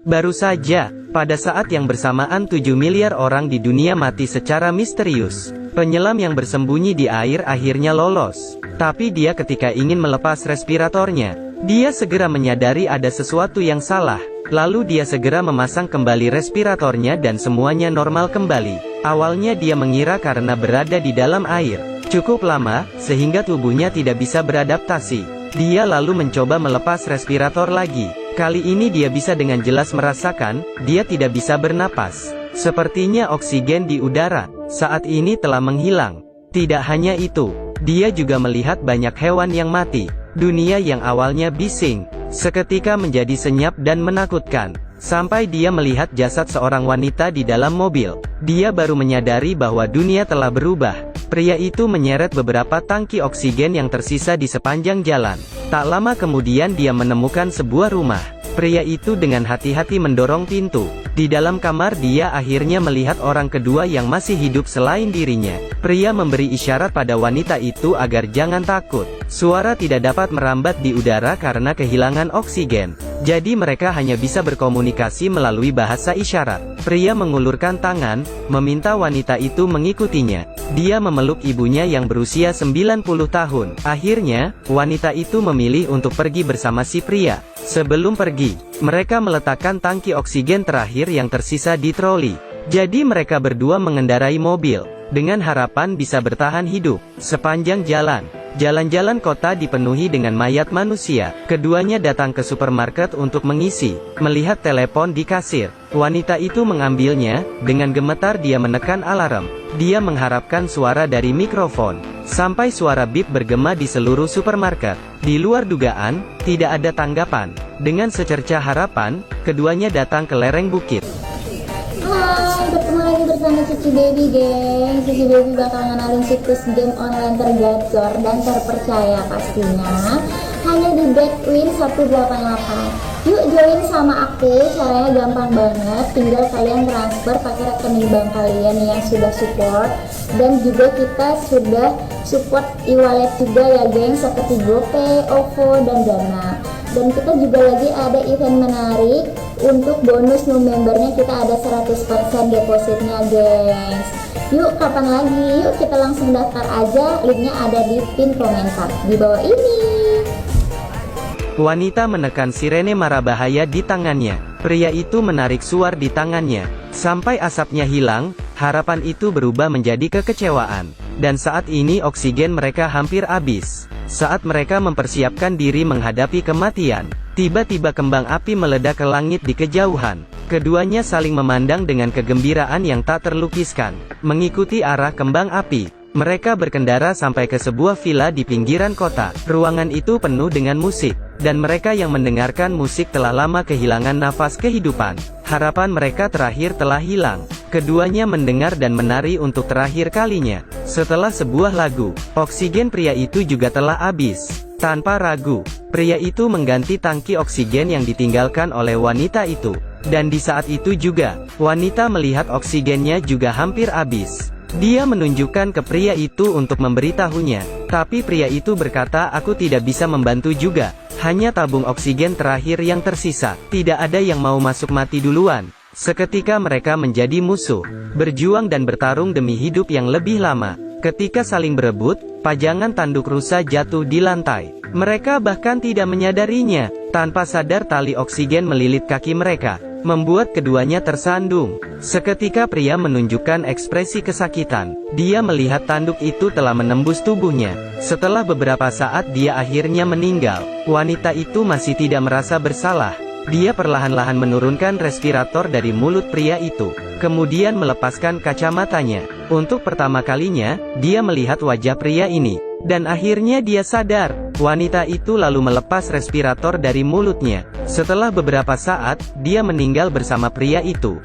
Baru saja, pada saat yang bersamaan 7 miliar orang di dunia mati secara misterius. Penyelam yang bersembunyi di air akhirnya lolos. Tapi dia ketika ingin melepas respiratornya, dia segera menyadari ada sesuatu yang salah. Lalu dia segera memasang kembali respiratornya dan semuanya normal kembali. Awalnya dia mengira karena berada di dalam air cukup lama, sehingga tubuhnya tidak bisa beradaptasi. Dia lalu mencoba melepas respirator lagi. Kali ini dia bisa dengan jelas merasakan, dia tidak bisa bernapas. Sepertinya oksigen di udara saat ini telah menghilang. Tidak hanya itu, dia juga melihat banyak hewan yang mati. Dunia yang awalnya bising, seketika menjadi senyap dan menakutkan. Sampai dia melihat jasad seorang wanita di dalam mobil. Dia baru menyadari bahwa dunia telah berubah. Pria itu menyeret beberapa tangki oksigen yang tersisa di sepanjang jalan. Tak lama kemudian dia menemukan sebuah rumah. Pria itu dengan hati-hati mendorong pintu. Di dalam kamar dia akhirnya melihat orang kedua yang masih hidup selain dirinya. Pria memberi isyarat pada wanita itu agar jangan takut. Suara tidak dapat merambat di udara karena kehilangan oksigen. Jadi mereka hanya bisa berkomunikasi melalui bahasa isyarat. Pria mengulurkan tangan, meminta wanita itu mengikutinya. Dia memeluk ibunya yang berusia 90 tahun. Akhirnya, wanita itu memilih untuk pergi bersama si pria. Sebelum pergi, mereka meletakkan tangki oksigen terakhir yang tersisa di troli. Jadi mereka berdua mengendarai mobil, dengan harapan bisa bertahan hidup. Sepanjang jalan, jalan-jalan kota dipenuhi dengan mayat manusia. Keduanya datang ke supermarket untuk mengisi. Melihat telepon di kasir, wanita itu mengambilnya. Dengan gemetar dia menekan alarm. Dia mengharapkan suara dari mikrofon, sampai suara bip bergema di seluruh supermarket. Di luar dugaan, tidak ada tanggapan. Dengan secerca harapan, keduanya datang ke lereng bukit. Hai, bertemu lagi bersama Cici Baby, geng. Cici Baby bakal ngenalin situs game online tergacor dan terpercaya pastinya, hanya di Betwin 188. Yuk join sama aku, caranya gampang banget. Tinggal kalian transfer pakai rekening bank kalian yang sudah support. Dan juga kita sudah support e-wallet juga ya geng, seperti GoPay, OVO, dan Dana. Dan kita juga lagi ada event menarik. Untuk bonus new membernya kita ada 100% depositnya gengs. Yuk kapan lagi, yuk kita langsung daftar aja. Linknya ada di pin komentar di bawah ini. Wanita menekan sirene marah bahaya di tangannya. Pria itu menarik suar di tangannya. Sampai asapnya hilang, harapan itu berubah menjadi kekecewaan. Dan saat ini oksigen mereka hampir habis. Saat mereka mempersiapkan diri menghadapi kematian, tiba-tiba kembang api meledak ke langit di kejauhan. Keduanya saling memandang dengan kegembiraan yang tak terlukiskan. Mengikuti arah kembang api, mereka berkendara sampai ke sebuah villa di pinggiran kota. Ruangan itu penuh dengan musik, dan mereka yang mendengarkan musik telah lama kehilangan nafas kehidupan. Harapan mereka terakhir telah hilang. Keduanya mendengar dan menari untuk terakhir kalinya. Setelah sebuah lagu, oksigen pria itu juga telah habis. Tanpa ragu, pria itu mengganti tangki oksigen yang ditinggalkan oleh wanita itu. Dan di saat itu juga, wanita melihat oksigennya juga hampir habis. Dia menunjukkan ke pria itu untuk memberitahunya. Tapi pria itu berkata, aku tidak bisa membantu juga. Hanya tabung oksigen terakhir yang tersisa. Tidak ada yang mau masuk mati duluan. Seketika mereka menjadi musuh, berjuang dan bertarung demi hidup yang lebih lama. Ketika saling berebut, pajangan tanduk rusa jatuh di lantai. Mereka bahkan tidak menyadarinya. Tanpa sadar tali oksigen melilit kaki mereka, membuat keduanya tersandung. Seketika pria menunjukkan ekspresi kesakitan. Dia melihat tanduk itu telah menembus tubuhnya. Setelah beberapa saat dia akhirnya meninggal. Wanita itu masih tidak merasa bersalah. Dia perlahan-lahan menurunkan respirator dari mulut pria itu. Kemudian melepaskan kacamatanya. Untuk pertama kalinya, dia melihat wajah pria ini. Dan akhirnya dia sadar. Wanita itu lalu melepas respirator dari mulutnya. Setelah beberapa saat, dia meninggal bersama pria itu.